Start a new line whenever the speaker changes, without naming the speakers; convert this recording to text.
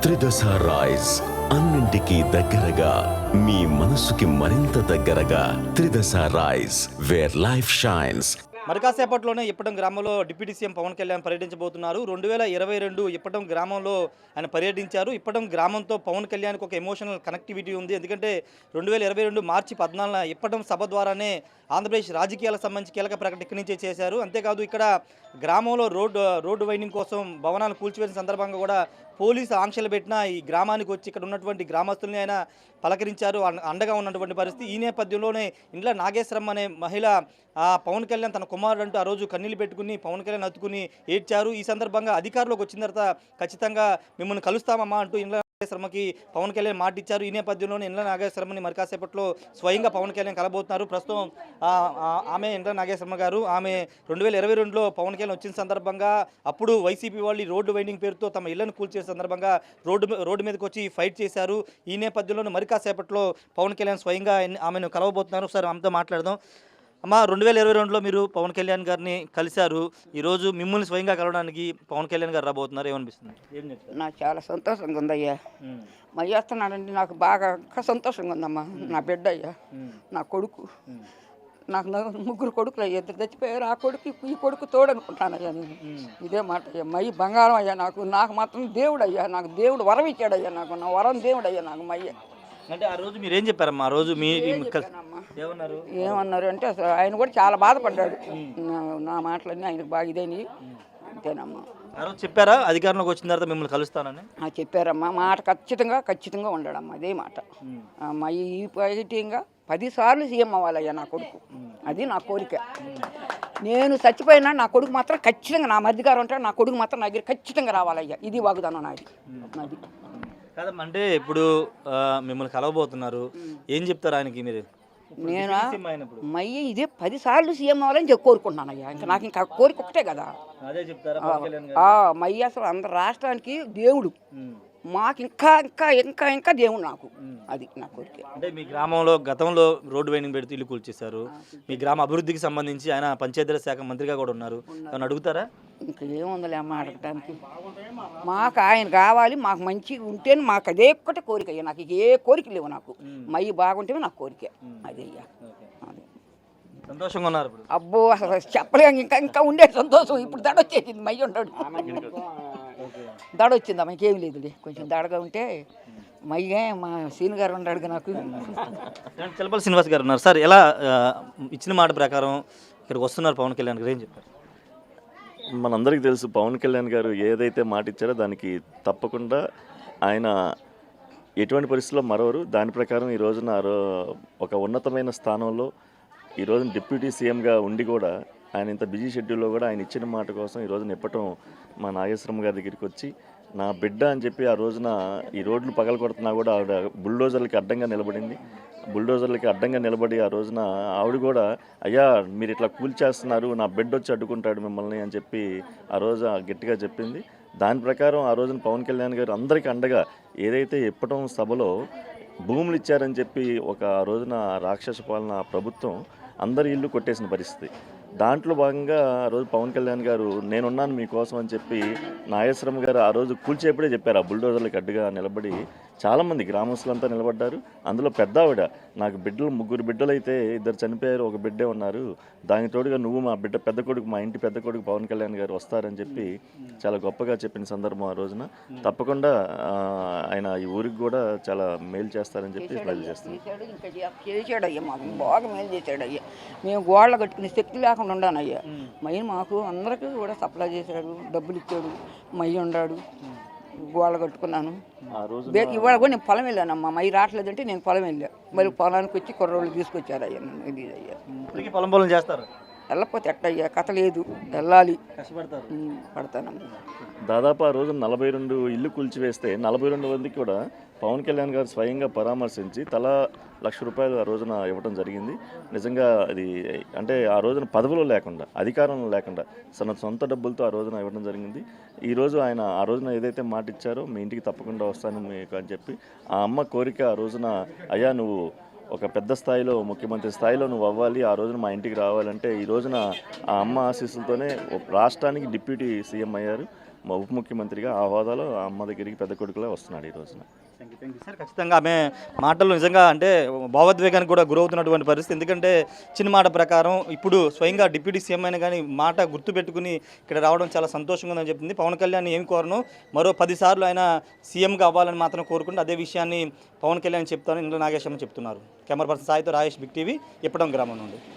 త్రిదశ rice అన్నింటికీ దగ్గరగా మీ మనసుకి మరింత దగ్గరగా త్రిదశ రైస్ వేర్ లైఫ్ షైన్స్.
మరి కాసేపట్లోనే ఇప్పటం గ్రామంలో డిప్యూటీ సీఎం పవన్ కళ్యాణ్ పర్యటించబోతున్నారు. 2022 ఇప్పటం గ్రామంలో ఆయన పర్యటించారు. ఇప్పటం గ్రామంతో పవన్ కళ్యాణ్కి ఒక ఎమోషనల్ కనెక్టివిటీ ఉంది. ఎందుకంటే 2022 మార్చి 14 ఇప్పటం సభ ద్వారానే ఆంధ్రప్రదేశ్ రాజకీయాలకు సంబంధించి కీలక ప్రకటన ఇక్కడి నుంచే చేశారు. అంతేకాదు ఇక్కడ గ్రామంలో రోడ్డు వైండింగ్ కోసం భవనాలు కూల్చివేసిన సందర్భంగా కూడా పోలీసు ఆంక్షలు పెట్టినా ఈ గ్రామానికి వచ్చి ఇక్కడ ఉన్నటువంటి గ్రామస్తుల్ని ఆయన పలకరించారు, అండగా ఉన్నటువంటి పరిస్థితి. ఈ నేపథ్యంలోనే ఇంట్లో నాగేశ్వరమ్మ అనే మహిళ పవన్ కళ్యాణ్ తన కుమారుడు అంటూ ఆ రోజు కన్నీళ్ళు పెట్టుకుని పవన్ కళ్యాణ్ హత్తుకుని ఏడ్చారు. ఈ సందర్భంగా అధికారంలోకి వచ్చిన తర్వాత ఖచ్చితంగా మిమ్మల్ని కలుస్తామమ్మా అంటూ ఇంట్లో నాగేశ్వరమ్మకి పవన్ కళ్యాణ్ మాట ఇచ్చారు. ఈ నేపథ్యంలోనే ఇంట్లో నాగేశ్వరమ్మని మరి కాసేపట్లో స్వయంగా పవన్ కళ్యాణ్ కలబోతున్నారు. ప్రస్తుతం ఆమె ఇంట్లో నాగేశ్వరమ్మ గారు ఆమె 2022లో పవన్ కళ్యాణ్ వచ్చిన సందర్భంగా అప్పుడు వైసీపీ వాళ్ళు రోడ్డు వైండింగ్ పేరుతో తమ ఇళ్లను కూల్చే సందర్భంగా రోడ్డు మీదకి వచ్చి ఫైట్ చేశారు. ఈ నేపథ్యంలోనే మరి కాసేపట్లో పవన్ కళ్యాణ్ స్వయంగా ఆమెను కలవబోతున్నారు. ఒకసారి ఆమెతో మాట్లాడదాం. అమ్మ, 2022లో మీరు పవన్ కళ్యాణ్ గారిని కలిశారు. ఈరోజు మిమ్మల్ని స్వయంగా కలవడానికి పవన్ కళ్యాణ్ గారు రాబోతున్నారు. ఏమనిపిస్తుంది? ఏం చెప్తారు?
నాకు చాలా సంతోషంగా ఉందయ్యా. మయ్యేస్తున్నాడంటే నాకు బాగా సంతోషంగా ఉందమ్మా. నా బిడ్డ అయ్యా, నా కొడుకు. నాకు 3 కొడుకులు అయ్యా, 2 చచ్చిపోయారు. ఆ కొడుకు ఈ కొడుకు తోడనుకుంటానయ్యా నేను. ఇదే మాట అయ్యా. మయ్యి బంగారం అయ్యా. నాకు మాత్రం దేవుడు అయ్యా. నాకు దేవుడు వరం ఇచ్చాడయ్యా. నాకు నా వరం దేవుడు అయ్యా నాకు మయ్య.
అంటే ఆ రోజు మీరు ఏం చెప్పారమ్మా? ఆ రోజు
ఏమన్నారు అంటే ఆయన కూడా చాలా బాధపడ్డాడు. నా మాటలన్నీ ఆయనకు బాగా ఇదేని అంతేనమ్మా.
ఆ రోజు చెప్పారా అధికారంలోకి వచ్చిన తర్వాత మిమ్మల్ని కలుస్తానని?
చెప్పారమ్మా. మాట ఖచ్చితంగా ఉండడమ్మా. అదే మాట. ఈ పాజిటివ్గా 10 సార్లు సీఎం అవ్వాలయ్యా నా కొడుకు. అది నా కోరిక. నేను చచ్చిపోయినా నా కొడుకు మాత్రం ఖచ్చితంగా, నా మధ్యగారు ఉంటాడు, నా కొడుకు మాత్రం నా దగ్గర ఖచ్చితంగా రావాలయ్యా. ఇది వాగ్దానం నాది.
కాదమ్మా, అంటే ఇప్పుడు మిమ్మల్ని కలవబోతున్నారు, ఏం చెప్తారు ఆయనకి మీరు?
నేను మయ్య ఇదే 10 సార్లు సీఎం అవ్వాలని కోరుకుంటున్నాను అయ్యా. ఇంకా నాకు ఇంకా కోరిక ఒకటే కదా. మయ్య అసలు అందరు రాష్ట్రానికి దేవుడు, మాకు ఇంకా ఇంకా ఇంకా ఇంకా దేవుడు నాకు. అది నా కోరిక.
అంటే మీ గ్రామంలో గతంలో రోడ్డు వైండింగ్ పెడితే ఇల్లు కూల్చేశారు. మీ గ్రామ అభివృద్ధికి సంబంధించి ఆయన పంచాయతీరాజ్ శాఖ మంత్రిగా కూడా ఉన్నారు. ఏమన్నా అడుగుతారా?
ఇంకా ఏముందలే అమ్మ అడగటానికి. మాకు ఆయన కావాలి, మాకు మంచిగా ఉంటేనే మాకు అదే ఒక్కటే కోరిక అయ్యా. నాకు ఏ కోరిక లేవు. నాకు మయ్యి బాగుంటేనే నాకు కోరిక. అదే అయ్యా.
సంతోషంగా ఉన్నారు?
అబ్బో అసలు చెప్పలేము. ఇంకా ఇంకా ఉండే సంతోషం. ఇప్పుడు దడొచ్చేసింది. మయ్యి ఉంటాడు, దడొచ్చిందమ్మా. ఇంకేం లేదులే. కొంచెం దడగా ఉంటే మయ్యే మా సీన్ గారు ఉన్నాడు నాకు.
చిలపల్లి శ్రీనివాస్ గారు ఉన్నారు. సార్, ఎలా ఇచ్చిన మాట ప్రకారం ఇక్కడికి వస్తున్నారు పవన్ కళ్యాణ్ గారు, ఏం చెప్పారు?
మనందరికీ తెలుసు పవన్ కళ్యాణ్ గారు ఏదైతే మాట ఇచ్చారో దానికి తప్పకుండా ఆయన ఎటువంటి పరిస్థితుల్లో మరవరు. దాని ప్రకారం ఈ రోజున ఒక ఉన్నతమైన స్థానంలో ఈ రోజున డిప్యూటీ సీఎంగా ఉండి కూడా ఆయన ఇంత బిజీ షెడ్యూల్లో కూడా ఆయన ఇచ్చిన మాట కోసం ఈ రోజున ఇప్పటం మా నాగేశ్వరమ్మ గారి దగ్గరికి వచ్చి నా బిడ్డ అని చెప్పి ఆ రోజున ఈ రోడ్లు పగల కొడుతున్నా కూడా ఆవిడ బుల్డోజర్లకి అడ్డంగా నిలబడింది. బుల్డోజర్లకి అడ్డంగా నిలబడి ఆ రోజున ఆవిడ కూడా అయ్యా మీరు ఇట్లా కూల్చేస్తున్నారు, నా బిడ్డ వచ్చి అడ్డుకుంటాడు మిమ్మల్ని అని చెప్పి ఆ రోజు గట్టిగా చెప్పింది. దాని ప్రకారం ఆ రోజున పవన్ కళ్యాణ్ గారు అందరికీ అండగా ఏదైతే ఇప్పటం సభలో భూములు ఇచ్చారని చెప్పి ఒక ఆ రోజున రాక్షస పాలన ప్రభుత్వం అందరి ఇల్లు కొట్టేసిన పరిస్థితి. దాంట్లో భాగంగా ఆ రోజు పవన్ కళ్యాణ్ గారు నేనున్నాను మీకోసం అని చెప్పి నాగేశ్వరమ్మ గారు ఆ రోజు కూల్చేప్పుడే చెప్పారు. ఆ బుల్డోజర్లకు అడ్డుగా నిలబడి చాలామంది గ్రామస్తులంతా నిలబడ్డారు. అందులో పెద్ద ఆవిడ, నాకు 3 బిడ్డలు అయితే 2 చనిపోయారు, 1 బిడ్డే ఉన్నారు, దానికి తోడుగా నువ్వు మా బిడ్డ పెద్ద కొడుకు, మా ఇంటి పెద్ద కొడుకు పవన్ కళ్యాణ్ గారు వస్తారని చెప్పి చాలా గొప్పగా చెప్పిన సందర్భం ఆ రోజున. తప్పకుండా ఆయన ఈ ఊరికి కూడా చాలా మేలు చేస్తారని చెప్పి ప్రజలు చేస్తారు.
చేశాడయ్యా, మాకు బాగా మేలు చేశాడయ్యా. మేము గోడలు కట్టుకునే శక్తి లేకుండా ఉండానయ్యా. మయ్య మాకు అందరికీ కూడా సప్లై చేశాడు, డబ్బులు ఇచ్చాడు. మయ్య ఉన్నాడు, గోడలు కట్టుకున్నాను. ఇవాళ కూడా నేను పొలం వెళ్ళానమ్మా. మయ్యి రావట్లేదంటే నేను పొలం వెళ్ళా. మరి పొలానికి వచ్చి కుర్రోళ్ళు తీసుకొచ్చారు అయ్యా. నన్ను ఇది అయ్యా
పొలం చేస్తారు.
వెళ్ళకపోతే ఎట్టయ్యా, కథ లేదు, వెళ్ళాలి, పడతానమ్మా.
దాదాపు ఆ రోజు 42 ఇల్లు కూల్చివేస్తే 42 మందికి కూడా పవన్ కళ్యాణ్ గారు స్వయంగా పరామర్శించి తలా ₹1,00,000 ఆ రోజున ఇవ్వడం జరిగింది. నిజంగా అది అంటే ఆ రోజున పదవులు లేకుండా, అధికారం లేకుండా తన సొంత డబ్బులతో ఆ రోజున ఇవ్వడం జరిగింది. ఈరోజు ఆయన ఆ రోజున ఏదైతే మాట ఇచ్చారో మీ ఇంటికి తప్పకుండా వస్తాను మీకు అని చెప్పి ఆ అమ్మ కోరిక ఆ రోజున అయ్యా నువ్వు ఒక పెద్ద స్థాయిలో ముఖ్యమంత్రి స్థాయిలో నువ్వు అవ్వాలి, ఆ రోజున మా ఇంటికి రావాలంటే ఈ రోజున ఆ అమ్మ ఆశీస్సులతోనే రాష్ట్రానికి డిప్యూటీ సీఎం అయ్యారు. ఉప ముఖ్యమంత్రిగా ఆ హోదాలో ఆ అమ్మ దగ్గరికి పెద్ద కొడుకులా వస్తున్నాడు ఈ రోజున.
Thank you sir. ఖచ్చితంగా ఆమె మాటలు నిజంగా అంటే భావోద్వేగానికి కూడా గురవుతున్నటువంటి పరిస్థితి. ఎందుకంటే చిన్న మాట ప్రకారం ఇప్పుడు స్వయంగా డిప్యూటీ సీఎం అయినా కానీ మాట గుర్తుపెట్టుకుని ఇక్కడ రావడం చాలా సంతోషంగా ఉందని చెప్తుంది. పవన్ కళ్యాణ్ ఏం కోరను, మరో 10 సార్లు ఆయన సీఎంగా అవ్వాలని మాత్రం కోరుకుంటే అదే విషయాన్ని పవన్ కళ్యాణ్ చెప్తాను ఇంట్లో నాగేశ్వరం చెప్తున్నారు. కెమెరా పర్సన్ సాయితో రాజేష్, బిగ్ టీవీ, ఇప్పడం గ్రామం నుండి.